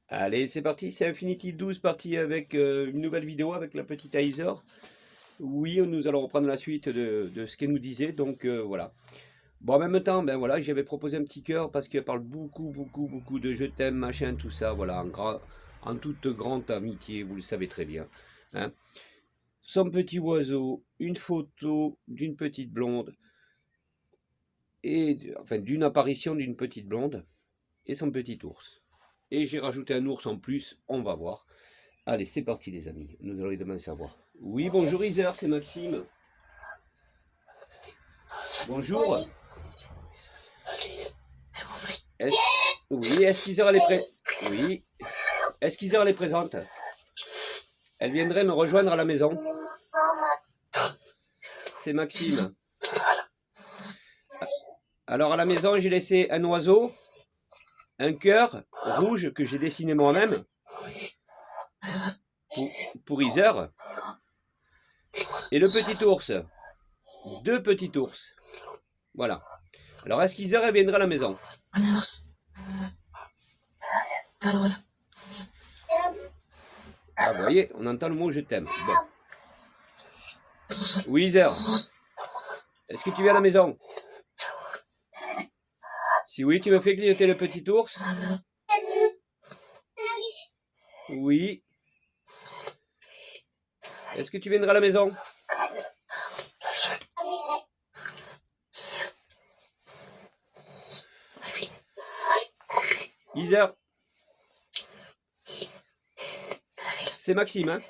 Allez, c'est parti, c'est Infinity 12 parti avec une nouvelle vidéo avec la petite Heiser. Oui, nous allons reprendre la suite de ce qu'elle nous disait, donc voilà. Bon, en même temps, ben voilà, j'avais proposé un petit cœur parce qu'elle parle beaucoup de je t'aime, machin, tout ça, voilà, en toute grande amitié, vous le savez très bien. Hein. Son petit oiseau, une photo d'une petite blonde, et enfin d'une apparition d'une petite blonde, et son petit ours. Et j'ai rajouté un ours en plus, on va voir. Allez, c'est parti les amis, nous allons les demander savoir. Oui, bonjour Iser, c'est Maxime. Bonjour. Est oui, est-ce qu'Iser elle est prête? Oui. Est-ce qu'Iser elle est présente? Elle viendrait me rejoindre à la maison. C'est Maxime. Alors à la maison, j'ai laissé un oiseau, un cœur rouge que j'ai dessiné moi-même pour Iser. Et le petit ours. Deux petits ours. Voilà. Alors est-ce qu'Iser elle viendrait à la maison? Ah, vous voyez, on entend le mot je t'aime. Bon. Oui, Iser. Est-ce que tu viens à la maison? Si oui, tu me fais clignoter le petit ours? Oui. Est-ce que tu viendras à la maison? Iser. C'est Maxime, hein?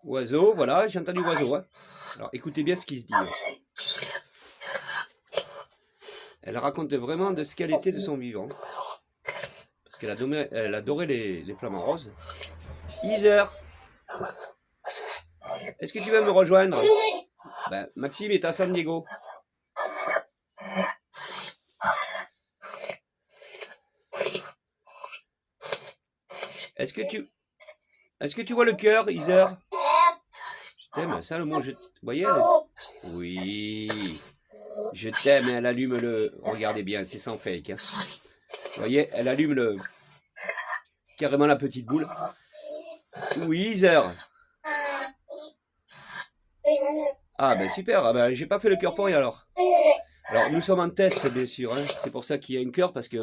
Oiseau, voilà, j'ai entendu oiseau, hein? Alors écoutez bien ce qu'il se dit. Elle raconte vraiment de ce qu'elle était de son vivant. Parce qu'elle adorait les flamants roses. Iser, est-ce que tu veux me rejoindre? Ben, Maxime est à San Diego. Est-ce que tu vois le cœur, Iser? Je t'aime, ça le mot je... Vous voyez elle... Oui. Je t'aime, elle allume le... Regardez bien, c'est sans fake. Hein. Vous voyez, elle allume le... Carrément la petite boule. Oui, Iser. Ah ben super, ah ben, j'ai pas fait le cœur pour rien alors. Alors nous sommes en test bien sûr, hein. C'est pour ça qu'il y a un cœur parce que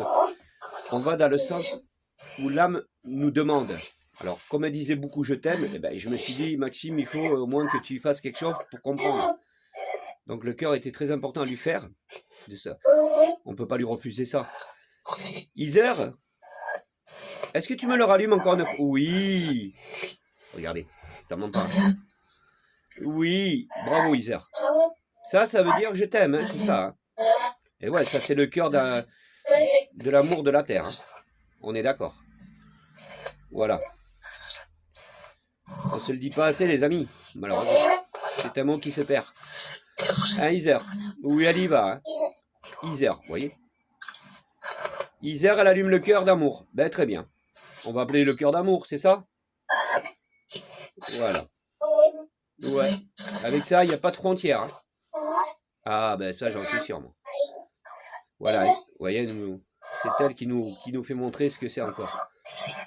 on va dans le sens où l'âme nous demande. Alors comme elle disait beaucoup je t'aime, eh ben, je me suis dit Maxime il faut au moins que tu fasses quelque chose pour comprendre. Donc le cœur était très important à lui faire. De ça. On peut pas lui refuser ça. Iser, est-ce que tu me le rallumes encore une fois? Oui. Regardez, ça monte pas. Oui, bravo Iser. Ça veut dire je t'aime, hein, c'est ça. Hein. Et ouais, ça c'est le cœur de l'amour de la terre. Hein. On est d'accord. Voilà. On se le dit pas assez les amis, malheureusement. C'est un mot qui se perd. Hein Iser? Oui, elle y va. Hein. Iser, vous voyez? Iser, elle allume le cœur d'amour. Ben très bien. On va appeler le cœur d'amour, c'est ça? Voilà. Ouais. Avec ça, il n'y a pas de frontière. Hein. Ah ben ça, j'en suis sûr, moi. Voilà. Vous voyez, c'est elle qui nous fait montrer ce que c'est encore.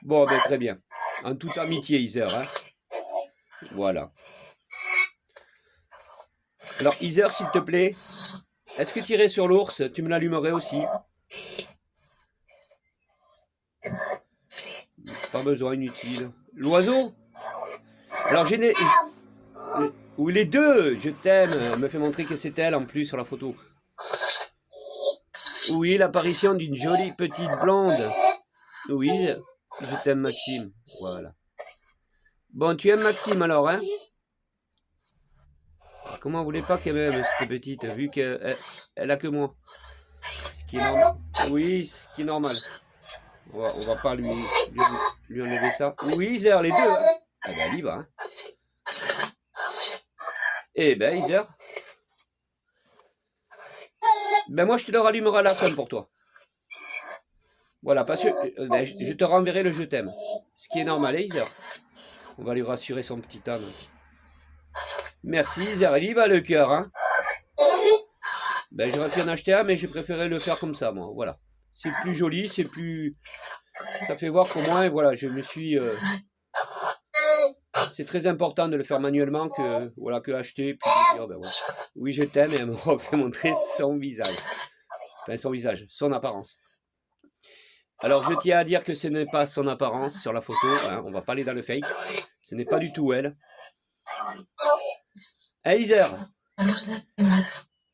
Bon, ben très bien. En toute amitié, Iser. Hein. Voilà. Alors, Iser, s'il te plaît, est-ce que tu irais sur l'ours? Tu me l'allumerais aussi? Pas besoin, inutile. L'oiseau? Alors, oui, les deux, je t'aime, me fait montrer que c'est elle en plus sur la photo. Oui, l'apparition d'une jolie petite blonde. Oui, je t'aime Maxime. Voilà. Bon, tu aimes Maxime alors, hein? Comment vous voulez pas qu'elle m'aime, cette petite, vu qu'elle a que moi? Ce qui est normal. Oui, ce qui est normal. On va pas lui enlever ça. Oui, Iser, les deux. Hein? Eh ben, elle y va. Hein? Eh ben, Iser. Ben, moi, je te le rallumerai à la fin pour toi. Voilà, parce que ben, je te renverrai le je t'aime. Ce qui est normal, hein, Iser. On va lui rassurer son petit âme. Merci, Iser. Elle y va, le cœur. Hein? Ben, j'aurais pu en acheter un, mais j'ai préféré le faire comme ça, moi. Voilà. c'est plus joli, c'est plus... Ça fait voir qu'au moins, voilà, je me suis... C'est très important de le faire manuellement que, voilà, que acheter, puis dire, ben, voilà. Oui, je t'aime, et elle me refait montrer son visage. Enfin, son visage, son apparence. Alors, je tiens à dire que ce n'est pas son apparence sur la photo, hein, on va pas aller dans le fake. Ce n'est pas du tout elle. Heiser.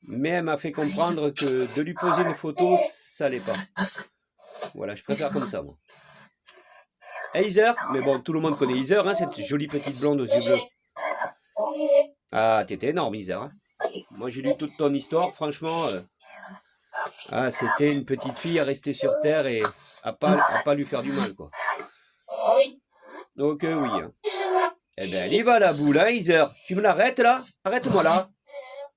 Mais elle m'a fait comprendre que de lui poser une photo, ça allait pas. Voilà, je préfère comme ça, moi. Heiser, mais bon, tout le monde connaît Heiser, hein, cette jolie petite blonde aux yeux bleus. Ah, t'étais énorme, Heiser. Hein. Moi, j'ai lu toute ton histoire, franchement. Ah, c'était une petite fille à rester sur Terre et à pas lui faire du mal, quoi. Donc, oui. Hein. Eh ben, elle y va, la boule, hein, Heiser. Tu me l'arrêtes, là? Arrête-moi, là.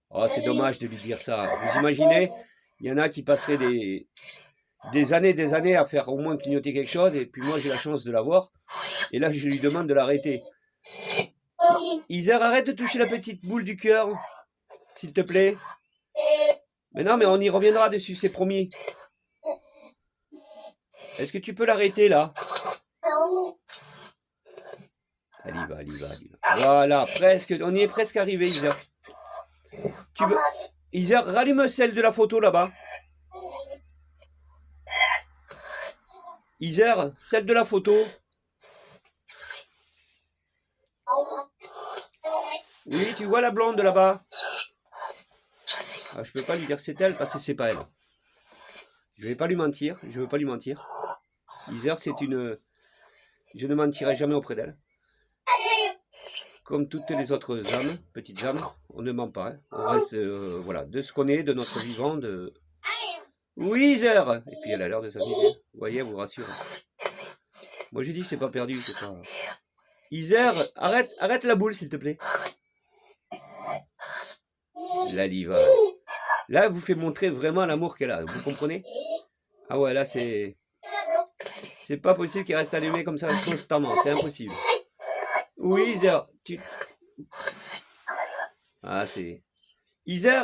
Oh, c'est dommage de lui dire ça. Vous imaginez? Il y en a qui passeraient des années à faire au moins clignoter quelque chose, et puis moi, j'ai la chance de l'avoir. Et là, je lui demande de l'arrêter. Heiser, arrête de toucher la petite boule du cœur, s'il te plaît. Mais non, mais on y reviendra dessus, c'est promis. Est-ce que tu peux l'arrêter, là? Elle y va, elle y va, elle y va. Voilà, presque, on y est presque arrivé, Heiser. Tu veux... Heiser, rallume celle de la photo, là-bas. Heiser, celle de la photo. Oui, tu vois la blonde là-bas? Ah, je peux pas lui dire c'est elle parce que c'est pas elle. Je vais pas lui mentir, je veux pas lui mentir. Heiser, c'est une... Je ne mentirai jamais auprès d'elle. Comme toutes les autres âmes, petites âmes, on ne ment pas. Hein. On reste, voilà, de ce qu'on est, de notre vivant, de... Oui, Heiser. Et puis elle a l'air de s'amuser. Vous voyez, elle vous rassure. Moi, je dis que c'est pas perdu, c'est pas... Heiser, arrête la boule, s'il te plaît. Là, elle y va. Là, elle vous fait montrer vraiment l'amour qu'elle a, vous comprenez? Ah ouais, là, c'est... C'est pas possible qu'il reste allumé comme ça constamment, c'est impossible. Oui, Heiser, tu... Ah, c'est... Heiser,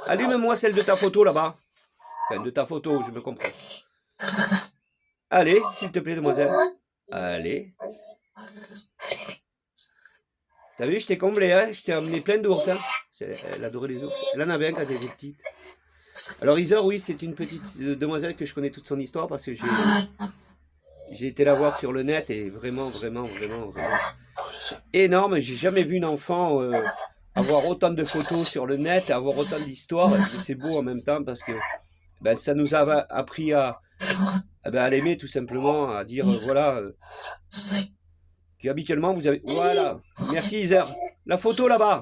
allume-moi celle de ta photo, là-bas. Enfin, de ta photo, je me comprends. Allez, s'il te plaît, demoiselle. Allez. T'as vu, je t'ai comblé, hein? Je t'ai amené plein d'ours, hein? Elle adorait les ours. Elle en avait un quand elle était petite. Alors, Heiser, oui, c'est une petite demoiselle que je connais toute son histoire parce que j'ai été la voir sur le net et vraiment, c'est énorme. J'ai jamais vu une enfant avoir autant de photos sur le net, avoir autant d'histoires. C'est beau en même temps parce que ben, ça nous a appris à l'aimer tout simplement, à dire voilà, qu'habituellement vous avez... Voilà, merci Heiser. La photo là-bas.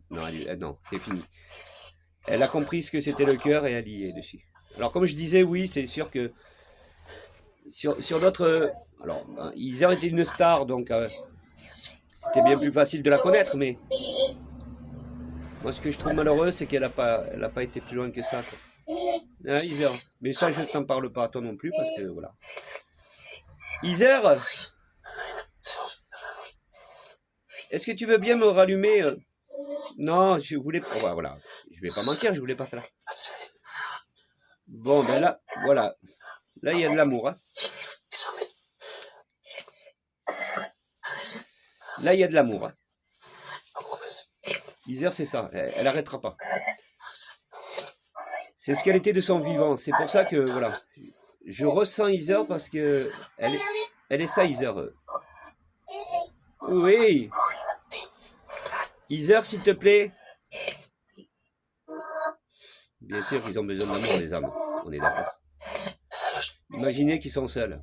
Non, non, c'est fini. Elle a compris ce que c'était le cœur et elle y est dessus. Alors comme je disais, oui, c'est sûr que sur d'autres... Alors, Heiser était une star, donc c'était bien plus facile de la connaître, mais moi ce que je trouve malheureux, c'est qu'elle n'a pas été plus loin que ça. Quoi. Hein, Heiser. Mais ça, je ne t'en parle pas à toi non plus, parce que voilà. Heiser, est-ce que tu veux bien me rallumer Non, je voulais... Oh, voilà, je vais pas mentir, je voulais pas ça là. Bon, ben là, voilà. Là, il y a de l'amour. Hein. Là, il y a de l'amour. Hein. Heiser, c'est ça. Elle arrêtera pas. C'est ce qu'elle était de son vivant. C'est pour ça que, voilà. Je ressens Heiser parce que elle est ça, Heiser. Oui. Heiser, s'il te plaît. Bien sûr qu'ils ont besoin d'amour, les âmes. On est d'accord. Imaginez qu'ils sont seuls.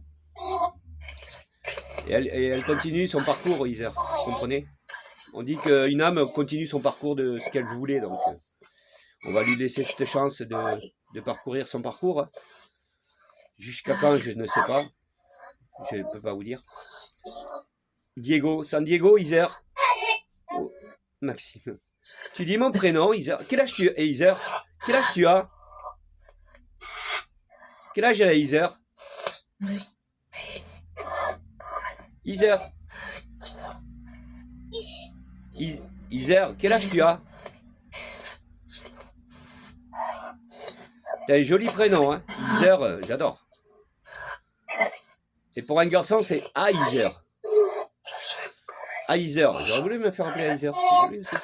Et elle continue son parcours, Heiser. Vous comprenez? On dit qu'une âme continue son parcours de ce qu'elle voulait. Donc, on va lui laisser cette chance de parcourir son parcours. Jusqu'à quand, je ne sais pas. Je ne peux pas vous dire. Diego, San Diego, Heiser. Oh, Maxime. Tu dis mon prénom, Heiser. Quel âge tu as, Heiser? Quel âge tu as? Quel âge a Heiser? Heiser. Heiser, quel âge tu as? T'as un joli prénom, hein. Iser, j'adore. Et pour un garçon, c'est Aizer. Aizer. J'aurais voulu me faire appeler Aizer. C'est joli aussi.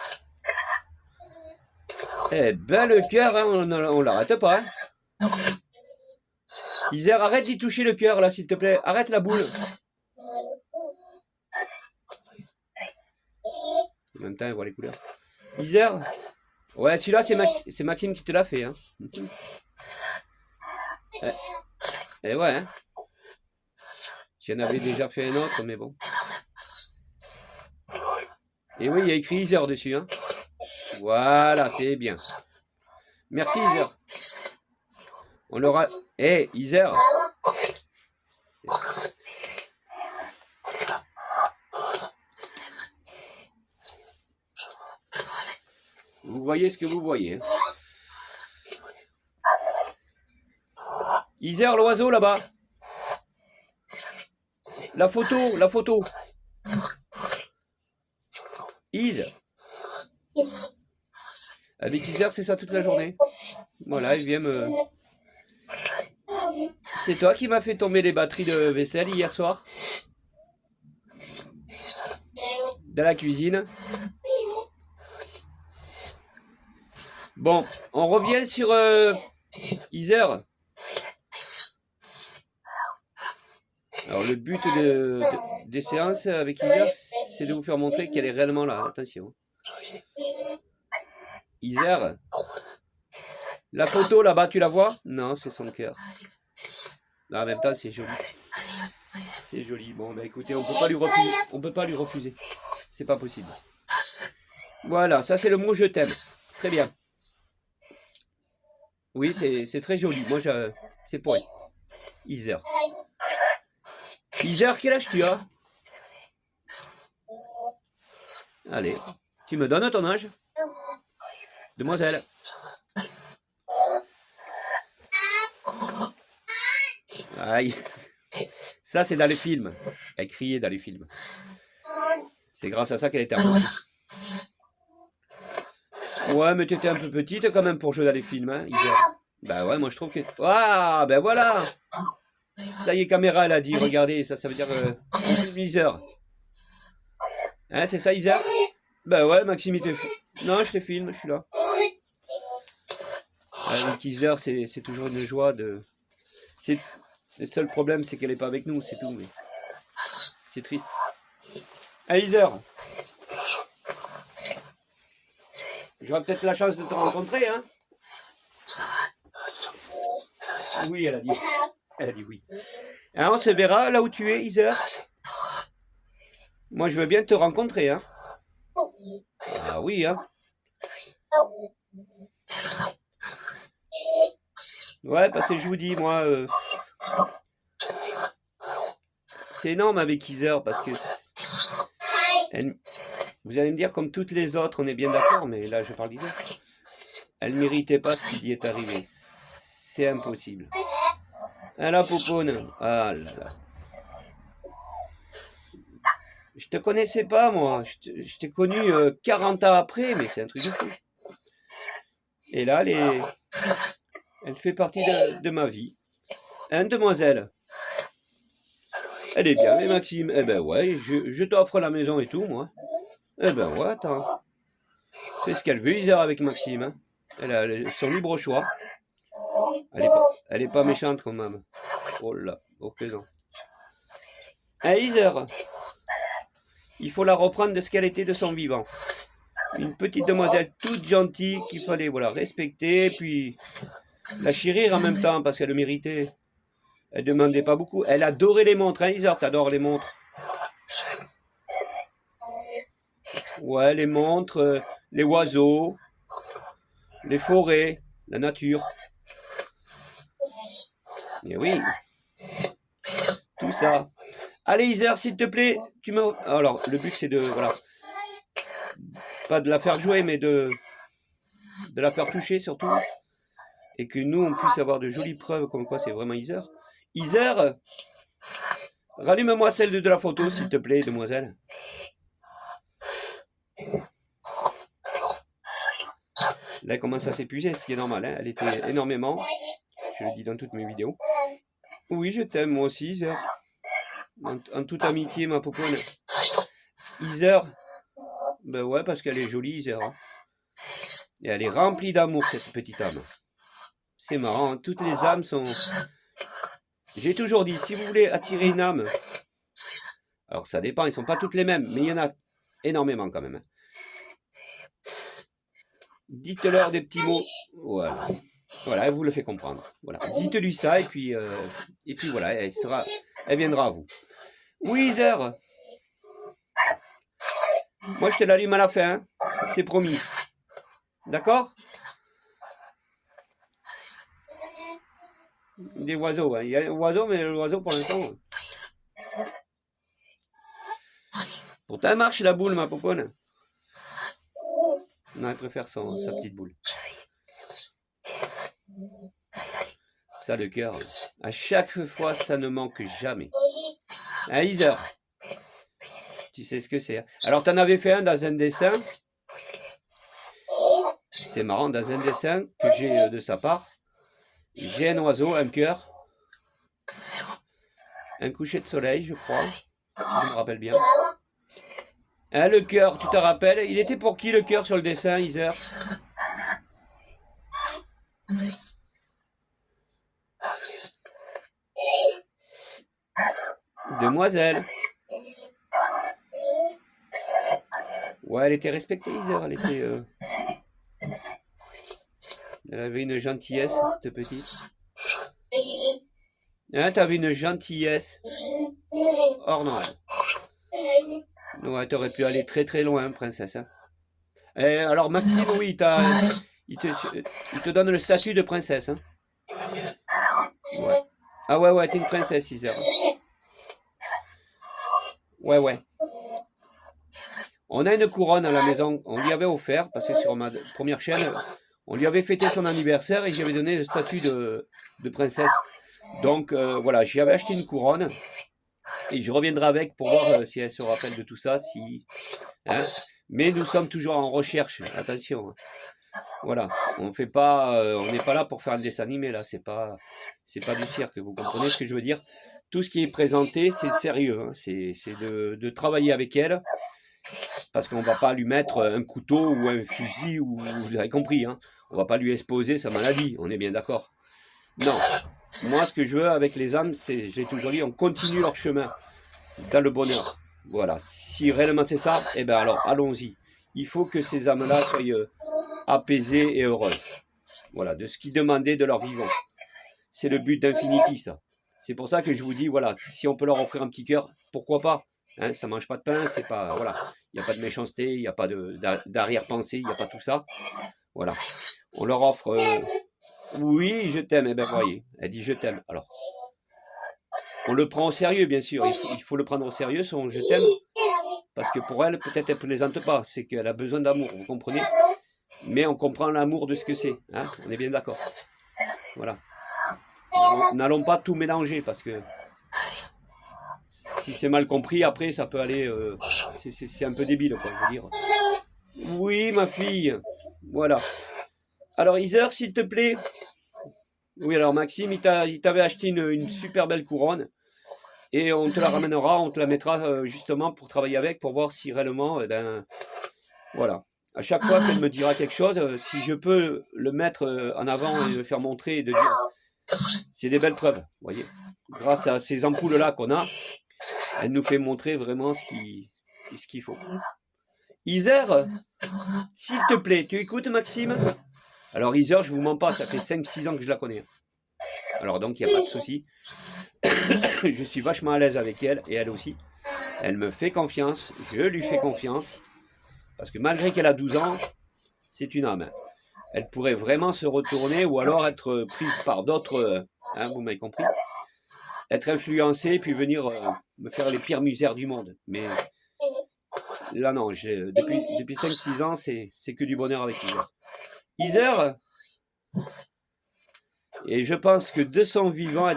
Eh ben, le cœur, hein, on l'arrête pas. Hein. Iser, arrête d'y toucher le cœur, là, s'il te plaît. Arrête la boule. En même temps, elle voit les couleurs. Iser. Ouais, celui-là, c'est Maxime qui te l'a fait. Hein. Eh ouais, hein. J'en avais déjà fait un autre, mais bon. Et oui, il y a écrit Iser dessus. Hein. Voilà, c'est bien. Merci, Iser. On l'aura... Eh, Iser. Vous voyez ce que vous voyez. Iser, l'oiseau, là-bas. La photo. Is. Avec Iser, c'est ça toute la journée. Voilà, il vient me... C'est toi qui m'as fait tomber les batteries de vaisselle hier soir? Dans la cuisine. Bon, on revient sur Iser. Alors le but des séances avec Iser, c'est de vous faire montrer qu'elle est réellement là. Attention. Iser. La photo là-bas, tu la vois? Non, c'est son cœur. En même temps, c'est joli. C'est joli. Bon, bah écoutez, on peut pas lui refuser. C'est pas possible. Voilà, ça c'est le mot je t'aime. Très bien. Oui, c'est très joli. Moi, c'est pour elle. Iser. Iser, quel âge tu as? Allez, tu me donnes ton âge? Demoiselle. Aïe. Ça, c'est dans les films. Elle criait dans les films. C'est grâce à ça qu'elle était embauchée. Ouais, mais t'étais un peu petite quand même pour jouer dans les films, hein, Iser. Bah ouais, moi je trouve que... Ah, ben voilà. Ça y est, caméra, elle a dit, regardez, ça veut dire... Iser. Hein, c'est ça, Iser? Bah ouais, Maxime, il te... Non, je te filme, je suis là. Avec Iser, c'est toujours une joie de... Le seul problème, c'est qu'elle n'est pas avec nous, c'est tout, mais... C'est triste. Ah, Iser. J'aurai peut-être la chance de te rencontrer, hein? Oui, elle a dit. Elle a dit oui. Hein, on se verra là où tu es, Iser. Moi, je veux bien te rencontrer, hein? Ah oui, hein? Ouais, parce que je vous dis, moi... C'est énorme avec Iser, parce que... Vous allez me dire, comme toutes les autres, on est bien d'accord, mais là, je parle d'Iser. Elle ne méritait pas ce qui lui est arrivé. C'est impossible. Ah la poupone. Ah là là. Je te connaissais pas, moi. Je t'ai connu 40 ans après, mais c'est un truc de fou. Et là, elle fait partie de ma vie. Hein, demoiselle? Elle est bien, mais Maxime? Eh ben ouais, je t'offre la maison et tout, moi. Eh ben ouais, attends. C'est ce qu'elle veut, Iser, avec Maxime. Hein. Elle a son libre choix. Elle est pas méchante quand même. Oh là, ok non. Hein, Iser? Il faut la reprendre de ce qu'elle était de son vivant. Une petite demoiselle toute gentille qu'il fallait voilà, respecter, puis la chérir en même temps parce qu'elle le méritait. Elle demandait pas beaucoup. Elle adorait les montres, hein, Iser, t'adores les montres. Ouais, les montres, les oiseaux, les forêts, la nature. Et oui, tout ça. Allez, Iser, s'il te plaît, tu me... Alors, le but, c'est de... Voilà. Pas de la faire jouer, mais de la faire toucher, surtout. Et que nous, on puisse avoir de jolies preuves comme quoi c'est vraiment Iser. Iser, rallume-moi celle de la photo, s'il te plaît, demoiselle. Là, elle commence à s'épuiser, ce qui est normal. Hein. Elle était énormément. Je le dis dans toutes mes vidéos. Oui, je t'aime, moi aussi, Iser. En toute amitié, ma poponne. Iser. Ben ouais, parce qu'elle est jolie, Iser. Hein. Et elle est remplie d'amour, cette petite âme. C'est marrant, hein. Toutes les âmes sont... J'ai toujours dit, si vous voulez attirer une âme... Alors ça dépend, ils ne sont pas toutes les mêmes, mais il y en a énormément quand même. Hein. Dites-leur des petits mots. Voilà. Voilà, elle vous le fait comprendre. Voilà. Dites-lui ça et puis voilà, elle viendra à vous. Oui, Iser. Moi, je te l'allume à la fin. Hein. C'est promis. D'accord? Des oiseaux. Hein. Il y a un oiseau, mais l'oiseau, pour l'instant... Pourtant, elle marche, la boule, ma poponne. Non, elle préfère sa petite boule. Ça, le cœur. À chaque fois, ça ne manque jamais. Hein, Iser? Tu sais ce que c'est. Hein. Alors, tu en avais fait un dans un dessin. C'est marrant, dans un dessin que j'ai de sa part. J'ai un oiseau, un cœur. Un coucher de soleil, je crois. Si je me rappelle bien. Hein, le cœur, tu te rappelles? Il était pour qui le cœur sur le dessin, Iser? Demoiselle. Ouais, elle était respectée, Iser. Elle avait une gentillesse, cette petite. Hein, t'avais une gentillesse hors norme. Ouais, t'aurais pu aller très très loin, princesse. Hein. Et alors, Maxime, oui, il te donne le statut de princesse. Hein. Ouais. Ah ouais, t'es une princesse, Iser. Ouais. On a une couronne à la maison, on lui avait offert, parce que sur ma première chaîne, on lui avait fêté son anniversaire et j'avais donné le statut de princesse. Donc voilà, j'y avais acheté une couronne et je reviendrai avec pour voir si elle se rappelle de tout ça. Hein. Mais nous sommes toujours en recherche, attention. Hein. Voilà, on n'est pas là pour faire un dessin animé là, c'est pas du cirque, vous comprenez ce que je veux dire? Tout ce qui est présenté, c'est sérieux, hein. C'est de travailler avec elle, parce qu'on va pas lui mettre un couteau ou un fusil, ou vous avez compris, hein. On va pas lui exposer sa maladie, on est bien d'accord. Non, moi ce que je veux avec les âmes, c'est, j'ai toujours dit, on continue leur chemin dans le bonheur. Voilà, si réellement c'est ça, eh ben alors allons-y. Il faut que ces âmes-là soient apaisées et heureuses. Voilà, de ce qu'ils demandaient de leur vivant. C'est le but d'Infinity, ça. C'est pour ça que je vous dis, voilà, si on peut leur offrir un petit cœur, pourquoi pas, hein, ça mange pas de pain, c'est pas, voilà, il n'y a pas de méchanceté, il n'y a pas d'arrière-pensée, il n'y a pas tout ça. Voilà, on leur offre, oui, je t'aime, eh ben voyez, elle dit je t'aime. Alors, on le prend au sérieux, bien sûr, il faut le prendre au sérieux, son je t'aime, parce que pour elle, peut-être elle plaisante pas, c'est qu'elle a besoin d'amour, vous comprenez? Mais on comprend l'amour de ce que c'est, hein, on est bien d'accord. Voilà. N'allons pas tout mélanger, parce que si c'est mal compris, après ça peut aller, c'est un peu débile, quoi, je veux dire. Oui, ma fille, voilà. Alors Iser, s'il te plaît. Oui, alors Maxime, il t'avait acheté une super belle couronne, et on te la ramènera, on te la mettra justement pour travailler avec, pour voir si réellement, voilà. À chaque fois qu'elle me dira quelque chose, si je peux le mettre en avant et le faire montrer et de dire, c'est des belles preuves, vous voyez. Grâce à ces ampoules-là qu'on a, elle nous fait montrer vraiment ce qu'il faut. Iser, s'il te plaît, tu écoutes Maxime? Alors Iser, je vous mens pas, ça fait 5-6 ans que je la connais. Alors donc, il n'y a pas de souci. Je suis vachement à l'aise avec elle, et elle aussi. Elle me fait confiance, je lui fais confiance. Parce que malgré qu'elle a 12 ans, c'est une âme. Elle pourrait vraiment se retourner, ou alors être prise par d'autres, hein, vous m'avez compris, être influencée, puis venir me faire les pires misères du monde. Mais là non, depuis 5-6 ans, c'est que du bonheur avec Iser. Iser, et je pense que de son vivant,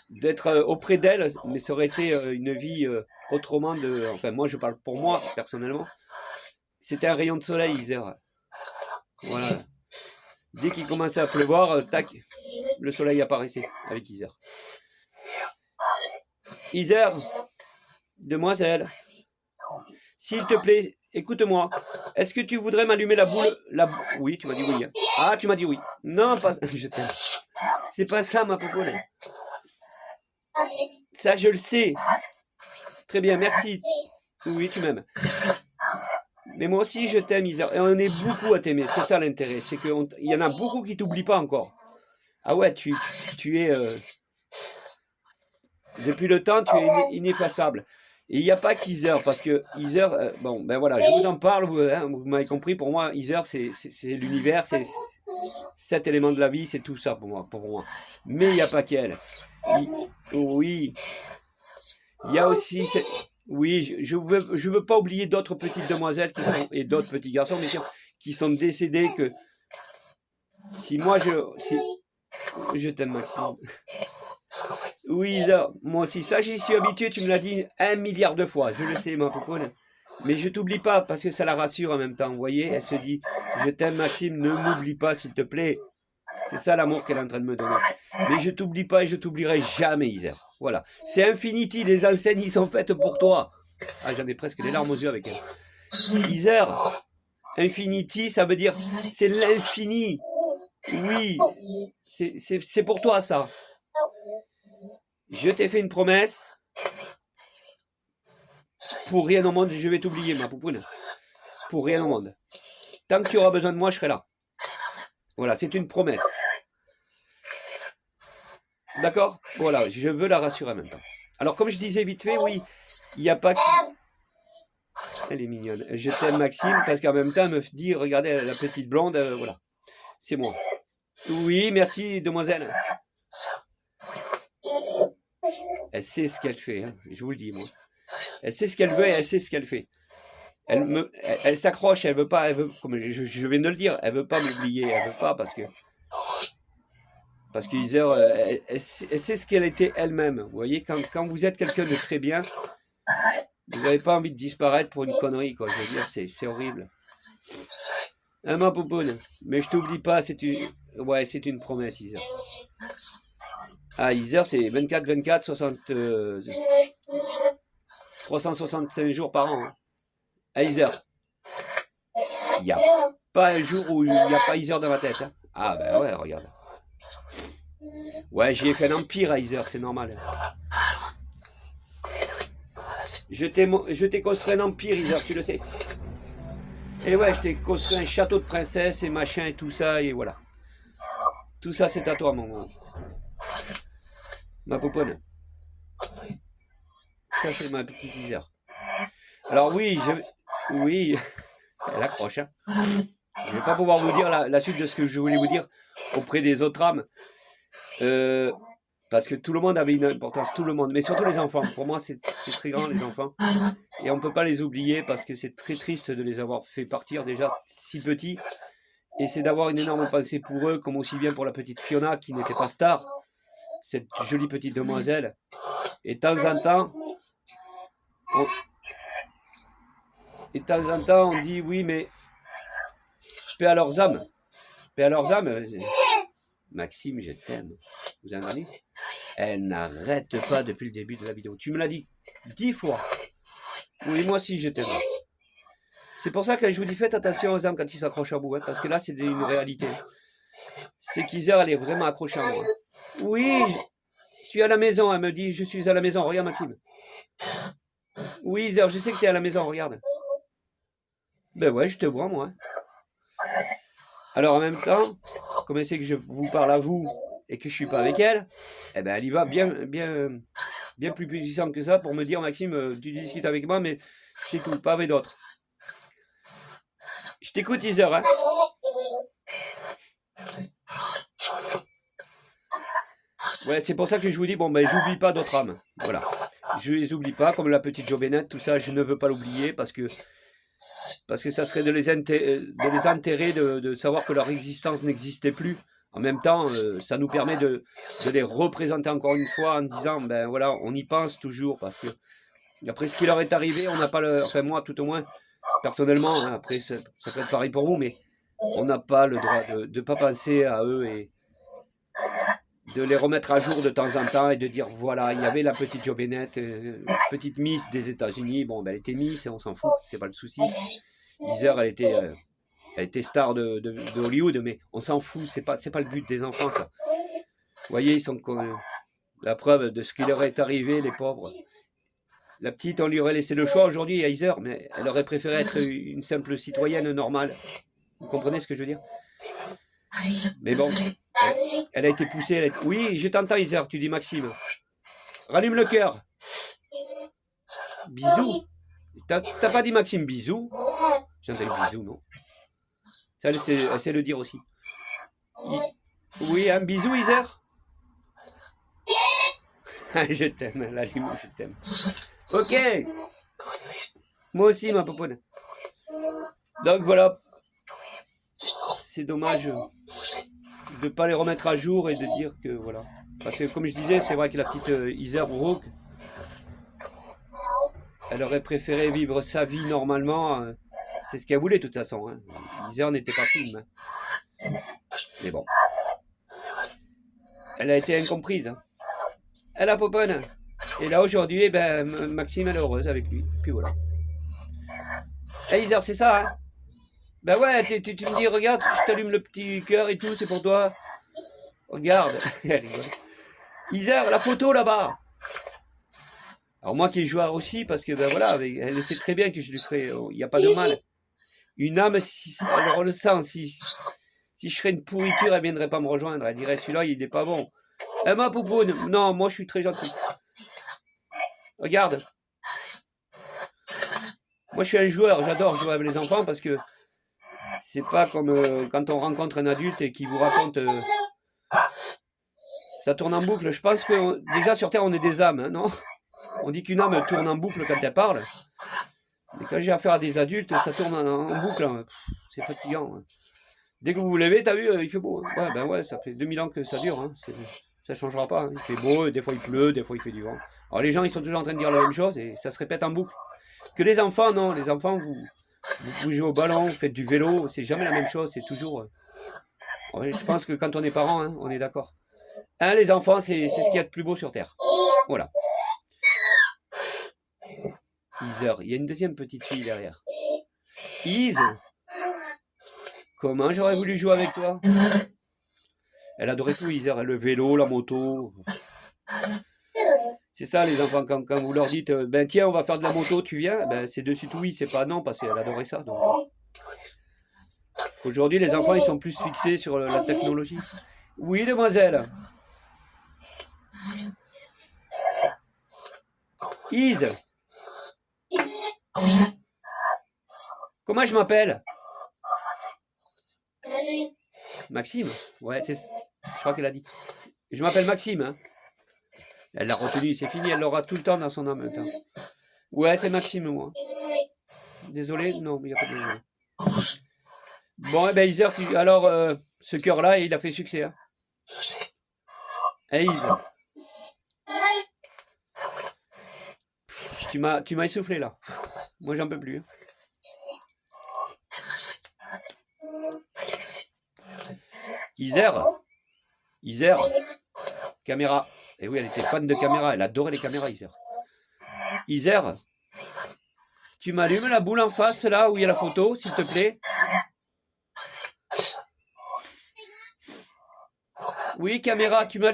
d'être auprès d'elle, mais ça aurait été une vie autrement enfin moi je parle pour moi personnellement, c'était un rayon de soleil, Iser. Voilà. Dès qu'il commençait à pleuvoir, tac, le soleil apparaissait avec Isère. Isère, demoiselle, s'il te plaît, écoute-moi. Est-ce que tu voudrais m'allumer la boule Oui, tu m'as dit oui. Hein. Ah, tu m'as dit oui. Non, pas... Je t'aime. C'est pas ça, ma popoune. Ça, je le sais. Très bien, merci. Oui, tu m'aimes. Mais moi aussi, je t'aime, Isère. Et on est beaucoup à t'aimer. C'est ça l'intérêt. C'est qu'il y en a beaucoup qui t'oublient pas encore. Ah ouais, tu es... depuis le temps, tu es ineffaçable. Et il n'y a pas qu'Isère, parce que Isère, bon, ben voilà, je vous en parle, vous m'avez compris, pour moi, Isère, c'est l'univers, c'est 7 éléments de la vie, c'est tout ça pour moi. Mais il n'y a pas qu'elle. Oui, il y a aussi... Oui, je veux pas oublier d'autres petites demoiselles et d'autres petits garçons, bien sûr, qui sont décédés que... Si je t'aime, Maxime. Oui, Isa, moi aussi, ça j'y suis habitué, tu me l'as dit 1 milliard de fois, je le sais ma popoune. Mais je t'oublie pas, parce que ça la rassure en même temps, vous voyez, elle se dit, je t'aime Maxime, ne m'oublie pas s'il te plaît. C'est ça l'amour qu'elle est en train de me donner. Mais je t'oublie pas et je t'oublierai jamais, Isa. Voilà, c'est Infinity, les enseignes, ils sont faites pour toi. Ah, j'en ai presque les larmes aux yeux avec elle. Isa, Infinity, ça veut dire, c'est l'infini. Oui, c'est pour toi ça. Je t'ai fait une promesse. Pour rien au monde, je vais t'oublier, ma poupoune. Pour rien au monde. Tant que tu auras besoin de moi, je serai là. Voilà, c'est une promesse. D'accord? Voilà, je veux la rassurer en même temps. Alors, comme je disais vite fait, oui, il n'y a pas qui... Elle est mignonne. Je t'aime, Maxime, parce qu'en même temps, elle me dit, regardez, la petite blonde, voilà. C'est moi. Oui, merci, demoiselle. Elle sait ce qu'elle fait, hein, je vous le dis, moi. Elle sait ce qu'elle veut et elle sait ce qu'elle fait. Elle s'accroche, elle veut pas, comme je viens de le dire, elle veut pas m'oublier, elle veut pas parce que Isère, elle sait ce qu'elle était elle-même. Vous voyez, quand vous êtes quelqu'un de très bien, vous n'avez pas envie de disparaître pour une connerie, quoi. Je veux dire, c'est horrible. Hein, ma poupoune, mais je t'oublie pas, c'est une promesse, Isère. Ah, Isère, c'est 24, 365 jours par an. Hein. À Isère. Il n'y a pas un jour où il n'y a pas Isère dans ma tête. Hein. Ah ben ouais, regarde. Ouais, j'y ai fait un empire à Isère, c'est normal. Je t'ai construit un empire, Isère, tu le sais. Et ouais, je t'ai construit un château de princesse et machin et tout ça, et voilà. Tout ça, c'est à toi, ma poponne. Ça, c'est ma petite Isère. Alors oui, oui, elle accroche. Hein. Je ne vais pas pouvoir vous dire la suite de ce que je voulais vous dire auprès des autres âmes. Parce que tout le monde avait une importance, tout le monde, mais surtout les enfants. Pour moi, c'est très grand, les enfants. Et on ne peut pas les oublier parce que c'est très triste de les avoir fait partir déjà si petits. Et c'est d'avoir une énorme pensée pour eux, comme aussi bien pour la petite Fiona qui n'était pas star, cette jolie petite demoiselle. Et de temps en temps, on dit oui, mais paix à leurs âmes. Paix à leurs âmes. Maxime, je t'aime. Vous entendez? Elle n'arrête pas depuis le début de la vidéo. Tu me l'as dit 10 fois. Oui, moi aussi, je t'aime. C'est pour ça que je vous dis, faites attention aux âmes quand ils s'accrochent à vous, hein, parce que là, c'est une réalité. C'est qu'Isère, elle est vraiment accrochée à moi. Oui, tu es à la maison, elle me dit, je suis à la maison, regarde Maxime. Oui, Isère, je sais que tu es à la maison, regarde. Ben ouais, je te vois, moi. Alors, en même temps, comme elle sait que je vous parle à vous et que je suis pas avec elle, eh ben, elle y va bien plus puissante que ça pour me dire, Maxime, tu discutes avec moi, mais c'est tout, pas avec d'autres. Je t'écoute, Isère, hein. Ouais, c'est pour ça que je vous dis, bon, ben, j'oublie pas d'autres âmes. Voilà. Je les oublie pas, comme la petite Jobénette, tout ça, je ne veux pas l'oublier parce que ça serait de les enterrer, de savoir que leur existence n'existait plus. En même temps, ça nous permet de les représenter encore une fois en disant, ben voilà, on y pense toujours parce que après ce qui leur est arrivé, on n'a pas enfin moi tout au moins, personnellement, hein, après ça peut être pareil pour vous, mais on n'a pas le droit de ne pas penser à eux et de les remettre à jour de temps en temps et de dire voilà, il y avait la petite Jo Bennett, petite Miss des États-Unis. Bon, ben, elle était Miss et on s'en fout, c'est pas le souci. Heather, elle était star de Hollywood, mais on s'en fout, c'est pas le but des enfants, ça. Vous voyez, ils sont comme la preuve de ce qui leur est arrivé, les pauvres. La petite, on lui aurait laissé le choix aujourd'hui à Heather, mais elle aurait préféré être une simple citoyenne normale. Vous comprenez ce que je veux dire? Mais bon, elle a été poussée. Oui, je t'entends, Heather, tu dis Maxime. Rallume le cœur. Bisous. T'as pas dit Maxime bisous? J'ai entendu bisous, non? Ça, elle sait le dire aussi. Oui, un bisou, Heather. Je t'aime, la limite, je t'aime. Ok. Moi aussi, ma poponne. Donc voilà. C'est dommage de ne pas les remettre à jour et de dire que voilà. Parce que comme je disais, c'est vrai que la petite Heather Brooke, elle aurait préféré vivre sa vie normalement. C'est ce qu'elle voulait de toute façon. Hein. Heather n'était pas film. Hein. Mais bon. Elle a été incomprise. Hein. Elle a poponne. Et là aujourd'hui, ben, Maxime elle est heureuse avec lui. Puis voilà. Hey Heather, c'est ça, hein? Ben ouais, tu me dis, regarde, je t'allume le petit cœur et tout, c'est pour toi. Regarde. Elle rigole. Heather, la photo là-bas. Alors moi qui ai joué aussi, parce que ben voilà, elle sait très bien que je lui ferai, il n'y a pas de mal. Une âme, si, elle ressent, si je serais une pourriture, elle viendrait pas me rejoindre. Elle dirait, celui-là, il n'est pas bon. Ma poupoune, non, moi je suis très gentil. Regarde. Moi je suis un joueur, j'adore jouer avec les enfants parce que c'est pas comme quand on rencontre un adulte et qui vous raconte... ça tourne en boucle. Je pense que déjà sur Terre on est des âmes, hein, non? On dit qu'une âme tourne en boucle quand elle parle. Mais quand j'ai affaire à des adultes, ça tourne en boucle. Hein. C'est fatigant. Hein. Dès que vous vous levez, t'as vu, il fait beau. Hein. Ouais, ben ouais, ça fait 2000 ans que ça dure. Hein. Ça changera pas. Hein. Il fait beau, des fois il pleut, des fois il fait du vent. Alors les gens, ils sont toujours en train de dire la même chose et ça se répète en boucle. Que les enfants, non. Les enfants, vous bougez au ballon, vous faites du vélo. C'est jamais la même chose. C'est toujours... je pense que quand on est parents, hein, on est d'accord. Hein, les enfants, c'est ce qu'il y a de plus beau sur Terre. Voilà. Heather, il y a une deuxième petite fille derrière. Is, comment j'aurais voulu jouer avec toi? Elle adorait tout, Heather, le vélo, la moto. C'est ça les enfants, quand vous leur dites, ben tiens, on va faire de la moto, tu viens? Ben c'est de suite oui, c'est pas non, parce qu'elle adorait ça. Donc. Aujourd'hui, les enfants, ils sont plus fixés sur la technologie. Oui, demoiselle. Is. Comment je m'appelle? Maxime? Ouais, je crois qu'elle a dit. Je m'appelle Maxime. Hein. Elle l'a retenu, c'est fini, elle l'aura tout le temps dans son âme. Ouais, c'est Maxime, moi. Désolé? Non, mais il n'y a pas de désolé. Bon, eh ben, Heather, alors, ce cœur-là, il a fait succès. Hein. Hey, Heather. Tu m'as essoufflé, là. Moi, j'en peux plus. Hein. Heather, caméra. Et oui, elle était fan de caméra, elle adorait les caméras, Heather. Heather, tu m'allumes la boule en face, là, où il y a la photo, s'il te plaît? Oui, caméra, tu m'as...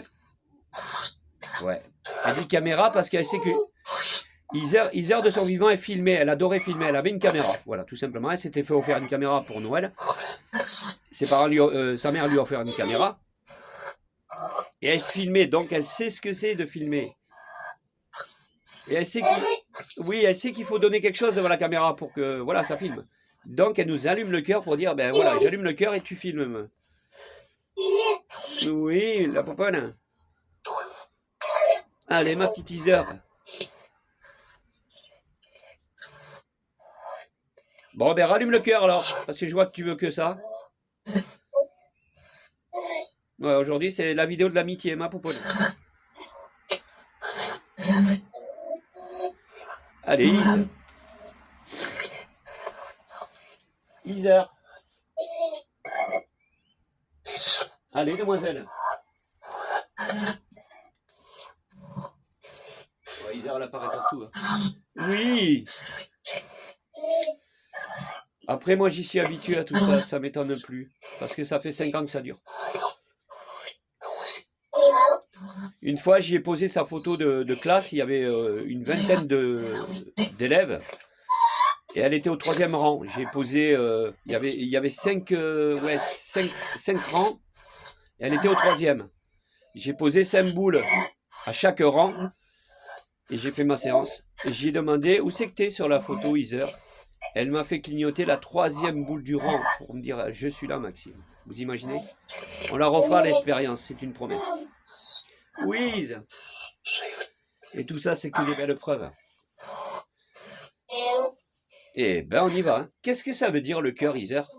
Ouais, elle dit caméra parce qu'elle sait que... Heather, de son vivant, elle filmait, elle adorait filmer, elle avait une caméra, voilà, tout simplement. Elle s'était fait offrir une caméra pour Noël. Ses parents sa mère lui a offert une caméra. Et elle filmait, donc elle sait ce que c'est de filmer. Et elle sait qu'il faut donner quelque chose devant la caméra pour que, voilà, ça filme. Donc elle nous allume le cœur pour dire, ben voilà, j'allume le cœur et tu filmes. Oui, la poponne. Allez, ma petite Heather. Bon, ben rallume le cœur alors, parce que je vois que tu veux que ça. Ouais, aujourd'hui, c'est la vidéo de l'amitié, ma poponne. Allez, Heather. Allez, demoiselle. Ouais, Isère, elle apparaît partout. Hein. Oui. Après, moi, j'y suis habitué à tout ça. Ça m'étonne plus. Parce que ça fait 5 ans que ça dure. Une fois, j'y ai posé sa photo de classe. Il y avait une vingtaine d'élèves. Et elle était au 3e rang. J'ai posé... il y avait 5 rangs. Et elle était au 3e. J'ai posé 5 boules à chaque rang. Et j'ai fait ma séance. Et j'ai demandé où c'est que t'es sur la photo, Isère. Elle m'a fait clignoter la 3e boule du rang pour me dire je suis là, Maxime. Vous imaginez? On la refera l'expérience, c'est une promesse. Oui, Ise. Et tout ça, c'est que des belles preuves. Eh ben, on y va. Hein. Qu'est-ce que ça veut dire le cœur, Isère?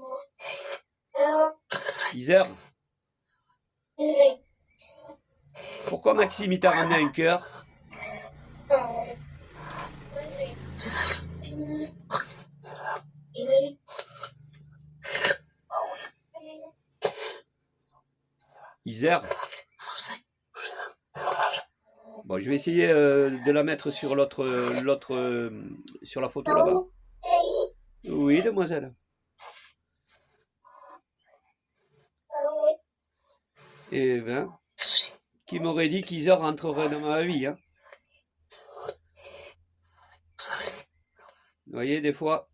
Isère? Pourquoi Maxime il t'a ramené un cœur? Isère? Bon, je vais essayer de la mettre sur sur la photo là-bas. Oui, demoiselle. Eh ben, qui m'aurait dit qu'Isère rentrerait dans ma vie, hein? Vous voyez, des fois,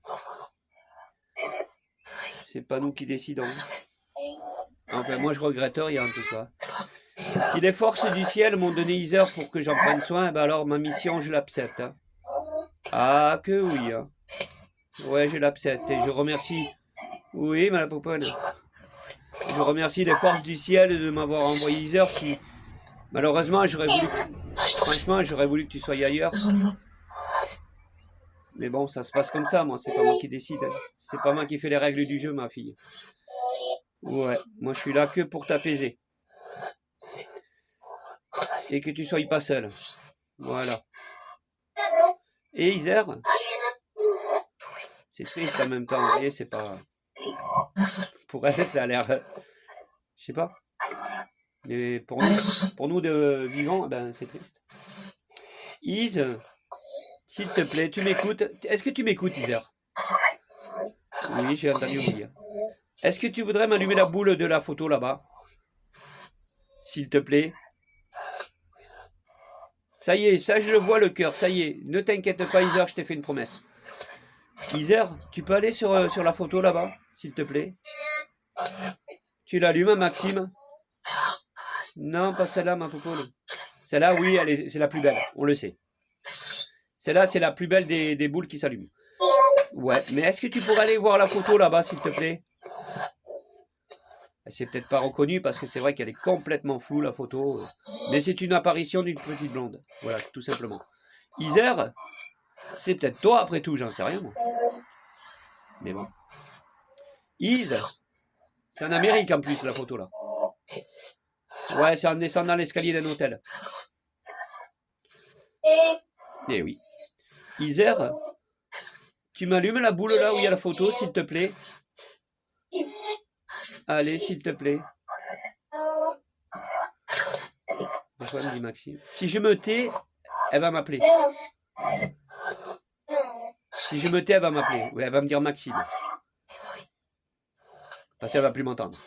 c'est pas nous qui décidons. Enfin, moi, je regrette rien, en tout cas. Si les forces du ciel m'ont donné Isère pour que j'en prenne soin, ben alors ma mission, je l'accepte. Hein. Ah, que oui. Hein. Ouais, je l'accepte. Et je remercie... Oui, ma pouponne. Je remercie les forces du ciel de m'avoir envoyé Isère. Si... Malheureusement, j'aurais voulu... Franchement, j'aurais voulu que tu sois ailleurs. Mais bon, ça se passe comme ça, moi. C'est pas moi qui décide. Hein. C'est pas moi qui fais les règles du jeu, ma fille. Ouais, moi, je suis là que pour t'apaiser. Et que tu sois pas seul. Voilà. Et Isère, c'est triste en même temps, vous voyez, c'est pas... Pour elle, ça a l'air... Je sais pas. Mais pour nous de vivants, ben, c'est triste. Ise, s'il te plaît, tu m'écoutes? Est-ce que tu m'écoutes, Isère? Oui, j'ai entendu vous dire. Est-ce que tu voudrais m'allumer la boule de la photo là-bas? S'il te plaît. Ça y est, ça je le vois le cœur, ça y est. Ne t'inquiète pas, Isère, je t'ai fait une promesse. Isère, tu peux aller sur la photo là-bas, s'il te plaît? Tu l'allumes, Maxime? Non, pas celle-là, ma pouponne. Celle-là, oui, c'est la plus belle, on le sait. Celle-là, c'est la plus belle des boules qui s'allument. Ouais, mais est-ce que tu pourrais aller voir la photo là-bas, s'il te plaît? C'est peut-être pas reconnu parce que c'est vrai qu'elle est complètement floue, la photo. Mais c'est une apparition d'une petite blonde. Voilà, tout simplement. Isère, c'est peut-être toi après tout, j'en sais rien, moi. Mais bon. Ise, c'est en Amérique en plus, la photo là. Ouais, c'est en descendant l'escalier d'un hôtel. Eh oui. Isère, tu m'allumes la boule là où il y a la photo, s'il te plaît? Allez, s'il te plaît. Pourquoi me dit Maxime? Si je me tais, elle va m'appeler. Si je me tais, elle va m'appeler. Oui, elle va me dire Maxime. Parce qu'elle va plus m'entendre.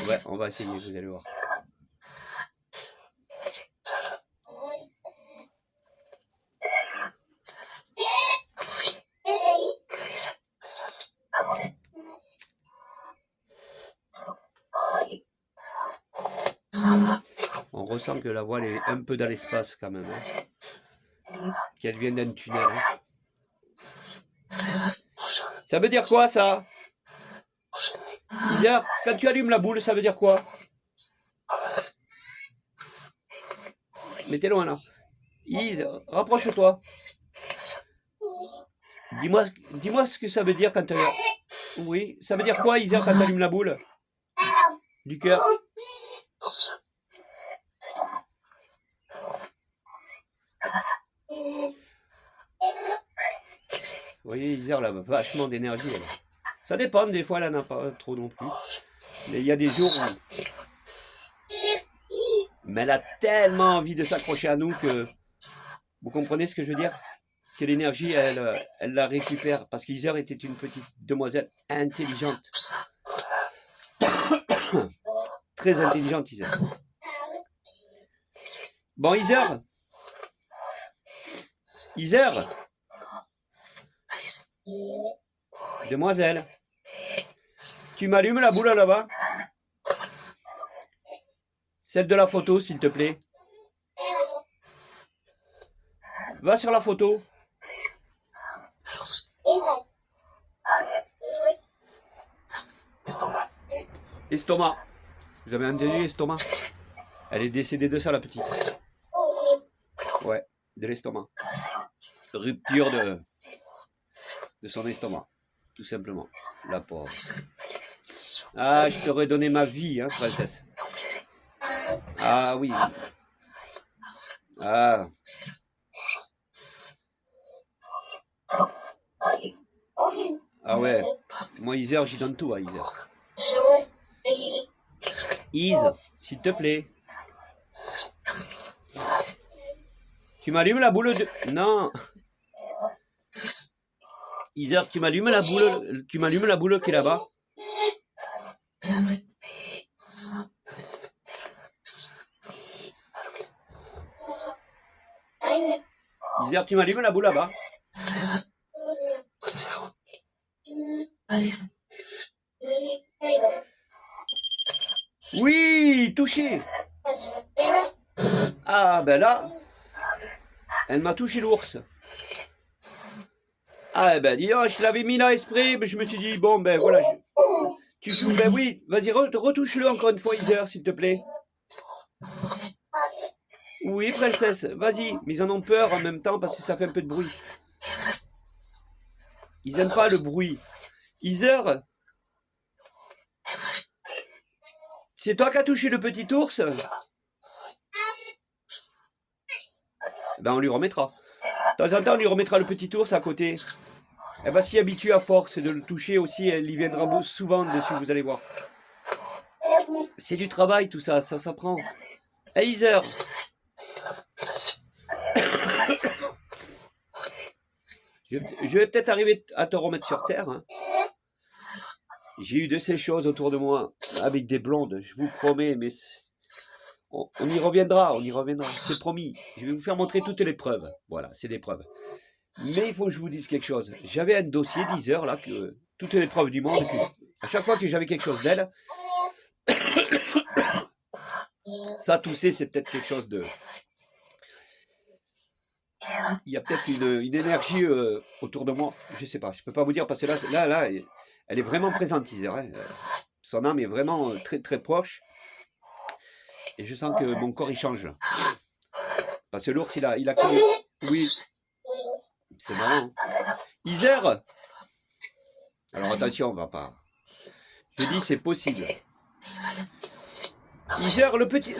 Ouais, on va essayer, vous allez voir. On ressent que la voile est un peu dans l'espace quand même. Hein. Qu'elle vient d'un tunnel. Hein. Ça veut dire quoi ça? Isère, quand tu allumes la boule, ça veut dire quoi? Mais t'es loin là. Ise, rapproche-toi. Dis-moi ce que ça veut dire quand tu... Oui, ça veut dire quoi, Isère, quand tu allumes la boule? Du cœur. Vous voyez, Isère, là, vachement d'énergie. Ça dépend, des fois, elle n'en a pas trop non plus. Mais il y a des jours où... Mais elle a tellement envie de s'accrocher à nous que... Vous comprenez ce que je veux dire? Que l'énergie, elle la récupère. Parce qu'Iser était une petite demoiselle intelligente. Très intelligente, Iser. Bon, Iser. Iser. Demoiselle. Tu m'allumes la boule là-bas? Celle de la photo, s'il te plaît. Va sur la photo. Estomac. Vous avez entendu estomac? Elle est décédée de ça, la petite. Ouais, de l'estomac. Rupture de son estomac. Tout simplement. La pauvre. Ah, je t'aurais donné ma vie, hein, princesse. Ah oui. Ah. Ah ouais. Moi, Iser, j'y donne tout à Iser. Ise, s'il te plaît. Tu m'allumes la boule de... Non. Iser, tu m'allumes la boule qui est là-bas. Iser, tu m'allumes la boule là-bas. Oui, touché. Ah ben là, elle m'a touché l'ours. Ah ben dis donc, je l'avais mis là exprès, mais je me suis dit, bon ben voilà. Ben oui, vas-y, retouche-le encore une fois, Iser, s'il te plaît. Oui, princesse, vas-y. Mais ils en ont peur en même temps parce que ça fait un peu de bruit. Ils n'aiment pas le bruit. Iser, c'est toi qui as touché le petit ours? Ben on lui remettra. De temps en temps, on lui remettra le petit ours à côté. Elle va s'y habituer à force de le toucher aussi. Elle y viendra souvent dessus, vous allez voir. C'est du travail tout ça, ça s'apprend. Hey Iser. Je vais peut-être arriver à te remettre sur terre. Hein. J'ai eu de ces choses autour de moi, avec des blondes, je vous promets, mais on y reviendra, c'est promis. Je vais vous faire montrer toutes les preuves. Voilà, c'est des preuves. Mais il faut que je vous dise quelque chose. J'avais un dossier d'10 là, que toutes les preuves du monde, à chaque fois que j'avais quelque chose d'elle, ça tousser, c'est peut-être quelque chose de... Il y a peut-être une énergie autour de moi, je sais pas, je peux pas vous dire, parce que là, elle est vraiment présente, Iser. Hein. Son âme est vraiment très très proche. Et je sens que mon corps il change. Parce que l'ours il a connu. Oui. C'est marrant. Hein. Iser. Alors attention, on va pas. Je dis c'est possible. Iser,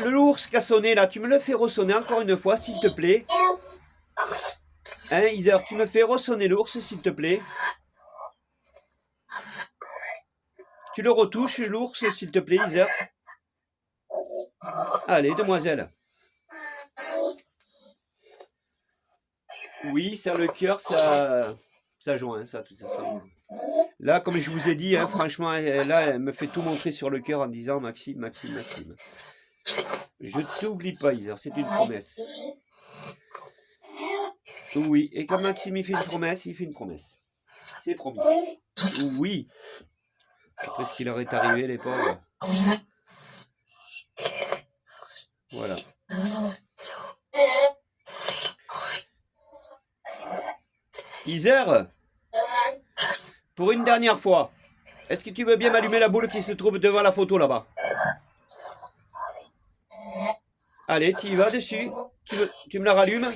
l'ours qui a sonné là, tu me le fais ressonner encore une fois, s'il te plaît. Hein, Iser, tu me fais ressonner l'ours, s'il te plaît. Tu le retouches, l'ours, s'il te plaît, Iser. Allez, demoiselle. Oui, ça, le cœur, ça joint, ça, tout ça. Là, comme je vous ai dit, hein, franchement, elle me fait tout montrer sur le cœur en disant Maxime, Maxime, Maxime. Je t'oublie pas, Iser, c'est une promesse. Oui, et quand Maxime il fait une promesse, il fait une promesse. C'est promis. Oui. Après ce qui leur est arrivé, les pauvres. Voilà. Iser, pour une dernière fois, est-ce que tu veux bien m'allumer la boule qui se trouve devant la photo là-bas? Allez, tu y vas dessus. Tu me la rallumes?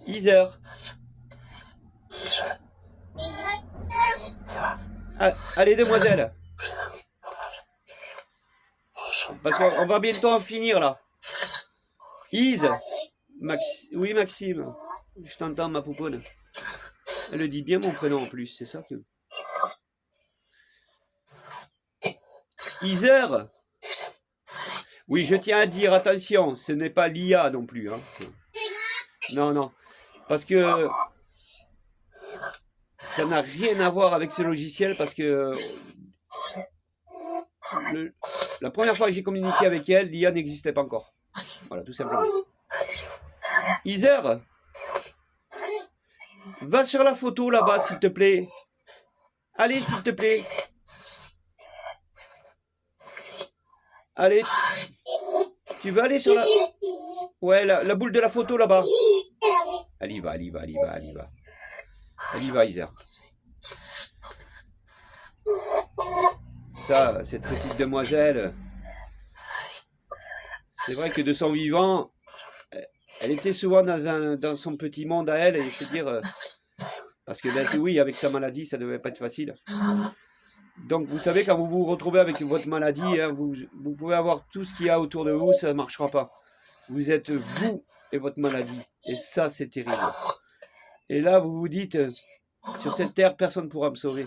Iser. Ah, allez, demoiselle. Parce qu'on va bientôt en finir là. Ise. Oui, Maxime. Je t'entends, ma pouponne. Elle le dit bien mon prénom en plus, c'est ça que... Heather. Oui, je tiens à dire, attention, ce n'est pas l'IA non plus. Hein. Non, non. Parce que ça n'a rien à voir avec ce logiciel, parce que la première fois que j'ai communiqué avec elle, l'IA n'existait pas encore. Voilà, tout simplement. Heather, va sur la photo là-bas, s'il te plaît. Allez, s'il te plaît. Allez. Tu veux aller sur la... Ouais, la boule de la photo là-bas. Elle y va, elle y va, elle y va, elle y va. Elle y va, Heather. Ça, cette petite demoiselle, c'est vrai que de son vivant, elle était souvent dans son petit monde à elle, et je veux dire, parce que ben, oui, avec sa maladie, ça devait pas être facile. Donc vous savez, quand vous vous retrouvez avec votre maladie, hein, vous pouvez avoir tout ce qu'il y a autour de vous, ça ne marchera pas. Vous êtes vous et votre maladie, et ça c'est terrible. Et là vous vous dites, sur cette terre, personne ne pourra me sauver.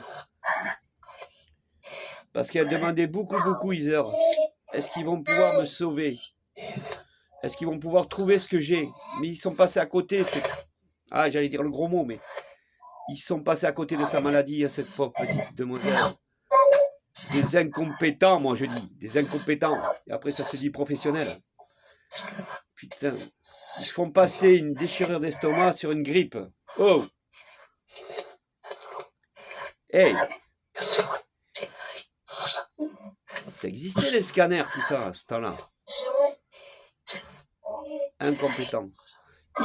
Parce qu'elle demandait beaucoup, Heather. Est-ce qu'ils vont pouvoir me sauver? Est-ce qu'ils vont pouvoir trouver ce que j'ai? Mais ils sont passés à côté. Ah, j'allais dire le gros mot, mais ils sont passés à côté de sa maladie, à cette pauvre petite demoiselle. Des incompétents, moi je dis. Des incompétents. Et après, ça se dit professionnel. Putain. Ils font passer une déchirure d'estomac sur une grippe. Oh! Hey! Ça existait les scanners, tout ça, à ce temps-là. Incompétent.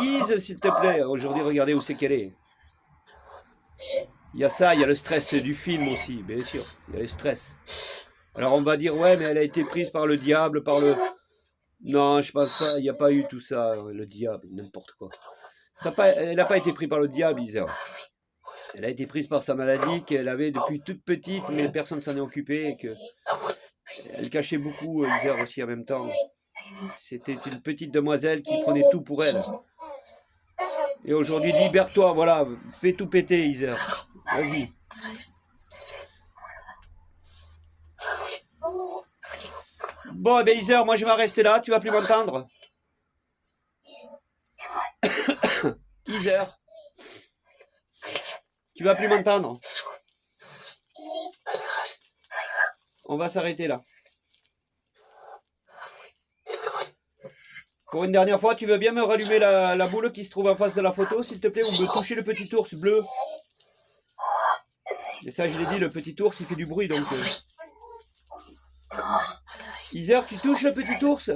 Ise, s'il te plaît. Aujourd'hui, regardez où c'est qu'elle est. Il y a ça, il y a le stress du film aussi, bien sûr. Il y a le stress. Alors on va dire, ouais, mais elle a été prise par le diable, par le... Non, je pense pas, il n'y a pas eu tout ça, le diable, n'importe quoi. Elle n'a pas été prise par le diable, Isa. Elle a été prise par sa maladie qu'elle avait depuis toute petite, mais personne ne s'en est occupé, et que... Elle cachait beaucoup, Isa aussi en même temps. C'était une petite demoiselle qui prenait tout pour elle. Et aujourd'hui, libère-toi, voilà, fais tout péter, Isa. Vas-y. Bon, eh bien, Isa, moi je vais rester là, tu vas plus m'entendre. Isa, tu vas plus m'entendre. On va s'arrêter là. Pour une dernière fois, tu veux bien me rallumer la boule qui se trouve en face de la photo, s'il te plaît, ou me toucher le petit ours bleu. Et ça, je l'ai dit, le petit ours, il fait du bruit, donc... Isa, tu touches le petit ours?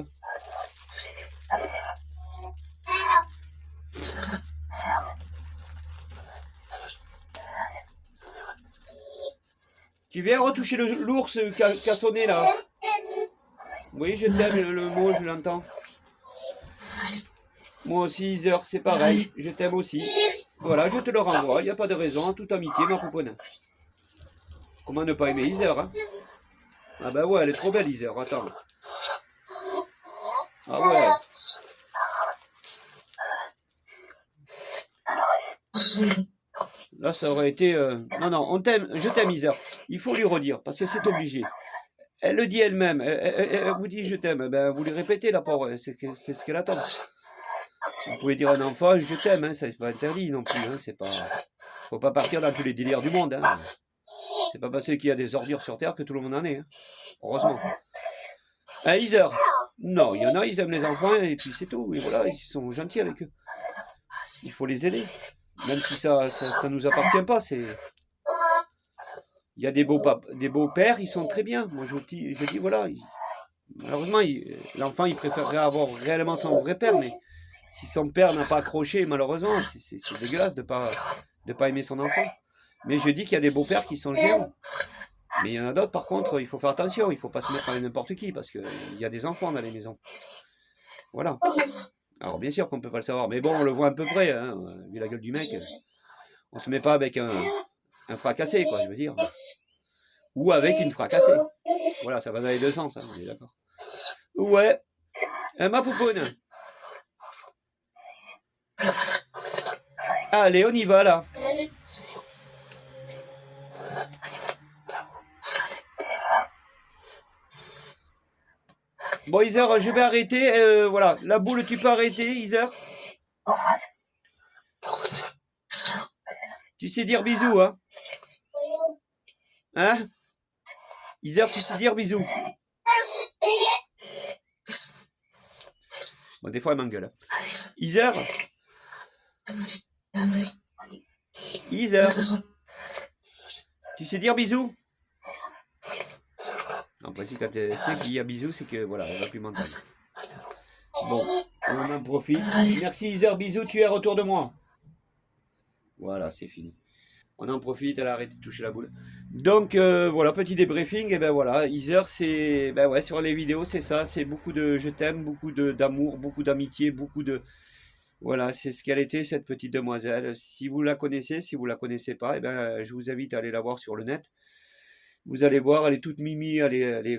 Tu viens retoucher l'ours qui a sonné, là? Oui, je t'aime, le mot, je l'entends. Moi aussi, Isa, c'est pareil, je t'aime aussi. Voilà, je te le renvoie, il n'y a pas de raison, en toute amitié, ma pouponne. Comment ne pas aimer Isa, hein? Ah bah ouais, elle est trop belle, Isa, attends. Ah ouais. Là, ça aurait été... Non, non, on t'aime, je t'aime, Isa. Il faut lui redire, parce que c'est obligé. Elle le dit elle-même, elle vous dit je t'aime. Ben, vous lui répétez, la pauvre, c'est ce qu'elle attend. Vous pouvez dire à un enfant, je t'aime, hein, ça c'est pas interdit non plus. Hein, c'est pas... Faut pas partir dans tous les délires du monde. Hein. C'est pas parce qu'il y a des ordures sur Terre que tout le monde en est. Hein. Heureusement. Un Heather. Non, il y en a, ils aiment les enfants, et puis c'est tout. Et voilà, ils sont gentils avec eux. Il faut les aider. Même si ça nous appartient pas, c'est... Il y a des beaux pères, ils sont très bien. Moi, je dis voilà. Malheureusement, l'enfant, il préférerait avoir réellement son vrai père, mais si son père n'a pas accroché, malheureusement, c'est dégueulasse de pas aimer son enfant. Mais je dis qu'il y a des beaux pères qui sont géants. Mais il y en a d'autres, par contre, il faut faire attention. Il ne faut pas se mettre avec n'importe qui, parce qu'il y a des enfants dans les maisons. Voilà. Alors, bien sûr qu'on ne peut pas le savoir, mais bon, on le voit à peu près, hein, vu la gueule du mec. On ne se met pas avec un fracassé, quoi, je veux dire. Ou avec une fracassée. Voilà, ça va dans les deux sens, hein, on est d'accord. Ouais. Ma poupoune. Allez, on y va, là. Bon, Iser, je vais arrêter. Voilà, la boule, tu peux arrêter, Iser. Tu sais dire bisous, hein? Hein? Iser, tu sais dire bisous. Bon, des fois, elle m'engueule. Iser? Iser? Tu sais dire bisous? En principe, quand elle sait qu'il y a bisous, c'est que voilà, elle va plus m'entendre. Bon, on en profite. Merci Iser, bisous, tu es à retour de moi. Voilà, c'est fini. On en profite, elle a arrêté de toucher la boule. Donc voilà, petit débriefing, et ben voilà, Iser, c'est, ben ouais, sur les vidéos, c'est ça, c'est beaucoup de je t'aime, beaucoup d'amour, beaucoup d'amitié, beaucoup de, voilà, c'est ce qu'elle était, cette petite demoiselle. Si vous la connaissez, si vous la connaissez pas, et ben je vous invite à aller la voir sur le net. Vous allez voir, elle est toute mimi,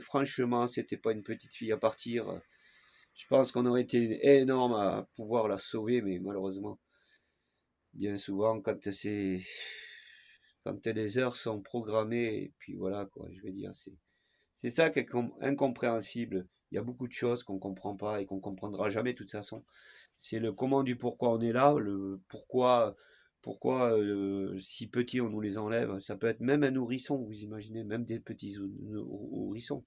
franchement, c'était pas une petite fille à partir. Je pense qu'on aurait été énorme à pouvoir la sauver, mais malheureusement, bien souvent, quand les heures sont programmées, et puis voilà, quoi, je veux dire, c'est ça qui est incompréhensible. Il y a beaucoup de choses qu'on comprend pas et qu'on comprendra jamais de toute façon. C'est le comment du pourquoi on est là, le pourquoi si petits on nous les enlève. Ça peut être même un nourrisson, vous imaginez, même des petits nourrissons.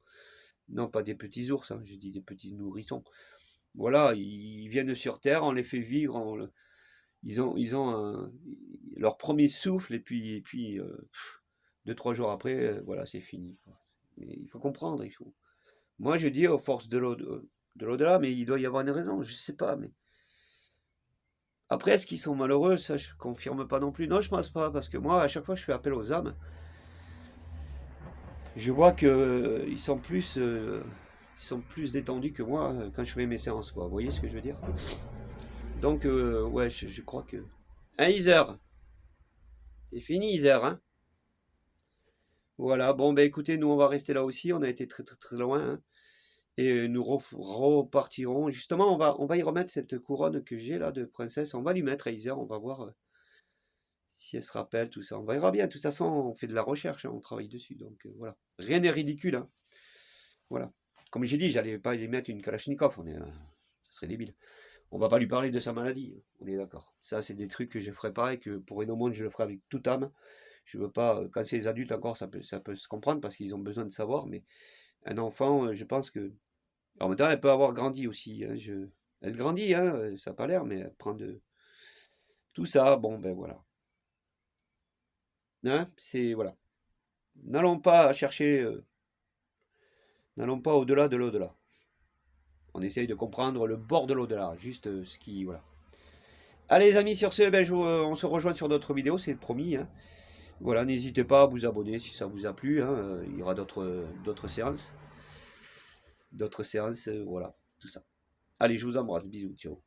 Non, pas des petits ours, hein, je dis des petits nourrissons. Voilà, ils viennent sur Terre, on les fait vivre, ils ont leur premier souffle, et puis 2-3 jours après, voilà, c'est fini, quoi. Mais il faut comprendre, il faut. Moi, je dis aux forces de l'au-delà, mais il doit y avoir une raison, je sais pas, mais. Après, est-ce qu'ils sont malheureux? Ça, je confirme pas non plus. Non, je pense pas, parce que moi, à chaque fois que je fais appel aux âmes, je vois que ils sont plus détendus que moi quand je fais mes séances, quoi. Vous voyez ce que je veux dire? Donc, ouais, je crois que. Hein, Iser? C'est fini, Iser, hein? Voilà, bon, ben écoutez, nous, on va rester là aussi. On a été très, très, très loin, hein. Et nous repartirons. Justement, on va y remettre cette couronne que j'ai là de princesse. On va lui mettre à Iser. On va voir si elle se rappelle, tout ça. On verra bien. De toute façon, on fait de la recherche, hein, on travaille dessus. Donc voilà. Rien n'est ridicule, hein. Voilà. Comme j'ai dit, j'allais pas lui mettre une Kalachnikov. Ça serait débile. On va pas lui parler de sa maladie. On est d'accord. Ça, c'est des trucs que je ferai pas et que pour une aumône, je le ferai avec toute âme. Je veux pas. Quand c'est les adultes encore, ça peut se comprendre parce qu'ils ont besoin de savoir. Mais un enfant, je pense que. En même temps, elle peut avoir grandi aussi, hein, elle grandit, hein, ça n'a pas l'air, mais elle prend de. Tout ça, bon, ben voilà. Hein, c'est. Voilà. N'allons pas chercher. N'allons pas au-delà de l'au-delà. On essaye de comprendre le bord de l'au-delà, juste ce qui. Voilà. Allez, les amis, sur ce, ben, on se rejoint sur d'autres vidéos, c'est promis, hein. Voilà, n'hésitez pas à vous abonner si ça vous a plu, hein, il y aura d'autres séances. D'autres séances, voilà, tout ça. Allez, je vous embrasse, bisous, ciao.